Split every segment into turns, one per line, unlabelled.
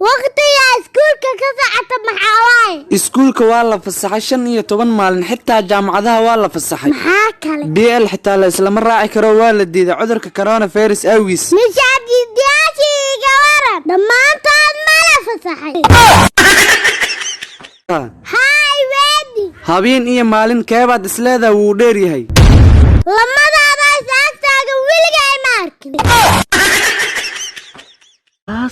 waqti ya iskuulka ka socota maxaa waay
iskuulka waa la fasaxay 15 maalin xitaa jaamacadaha waa la fasaxay
maxaa kale
BL xitaa la isla mar raaci karo waa la diiday cudurka coronavirus awgiis
nishaadiyaashiga waran dhammaantood ma la fasaxay hay weedi
habeen iyo maalin keebaad isleedahay wuu dheer yahay
lamadaada isaagtaaga weligay ma arkin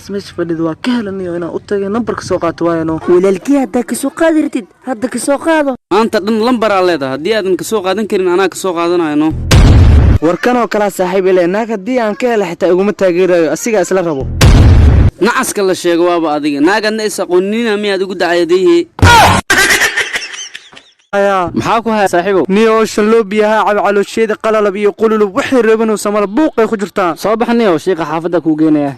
مش فديد وكهلني وانا اتغي نمبرك سو قات واينو
ولالكي هدا كسو قادرتid hada kasoo qaado
maanta dhan lambar aan leedahay hadii aadan kasoo qaadan karin anaa kasoo qaadanayno
warkan oo kala saaxiib ileenaag hadii aan ka helo xitaa iguma taageerayo asiga isla rabo
nacaska la sheego waaba adiga naagadna isaqoonina miyaad ugu dacayadeeyay
aya
maxaa ku hay saaxiibo
niyo shaloobiyaha cabcaloosheeda qalalab iyo qululub wixii reebanu samada buuqay ku jirtaa
soo baxniyo sheekha xaafada ku geenaya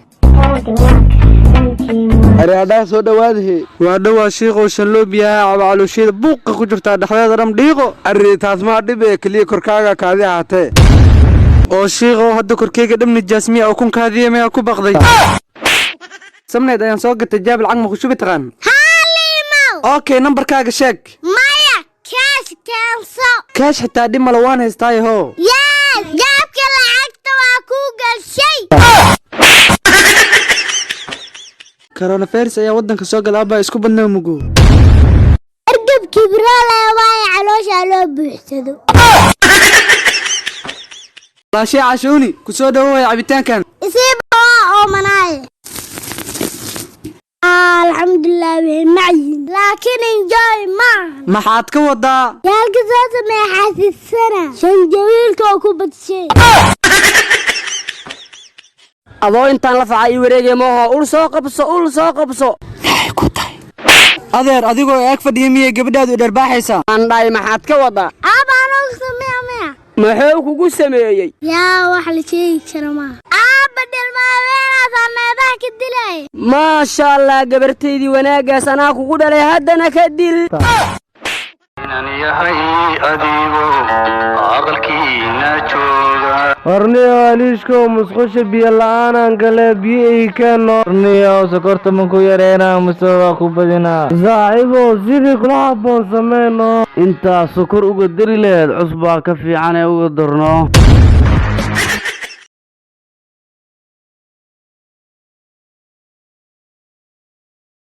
أريادها سودا واده وادوا شيخو شلوبيا على شيء بوق كجرتا دخلها رم ديقو أريد تاسمع دبي كلي كركاغا كذي عته أو شيخو هدو كركيغا دم الجسمية أو كون كذي ما أكو بقضي سمنا ده ينسوق التجاب العقم وشو بتغن
هاليمو
أوكي نمبر كاغا شك
مايا كاش كانسو
كاش حتى دي ملوان هستاي هو
ياس جابك العقد وكوغل شيء
كورونا فيروس ayaa wadanka soo galay aba isku badnaa mugo
argab kibrala way caloosha loo buuxsado
la shay cashuuni ku soo dhawaay cabitaankan
isiiba oo manaay alxamdulillah maciin laakiin enjoy ma
maxaad ka wadaa
yaalka soo samee xasisana shanjawiilka oo ku badshay
adoo intaan la facay wareegay mooho ul soo qabso
ay ku tahay adeer adigoo eeg fadhiyo miyay gabadhaadu dharbaaxaysa
aan dhaay maxaad ka wadaa
aabaan ugu sameeyaa
maxuu kugu sameeyay
yaa wax la sheegi karo ma aaba dhalmaaweena sameedaha ka dilay
maasha Allah gabarteydii wanaagaas anaa kugu dhalay haddana ka dil
inaan yahay adigo aqalkiina jooga
warniyo aliishko musqusha biyo la'aan gale biyo ay keeno warniyo sokorta man ku yareena musawa ku badina saaxiibo sidii kula habboon sameeyno
inta sokor uga dari leed cusbaa ka fiican ee uga darno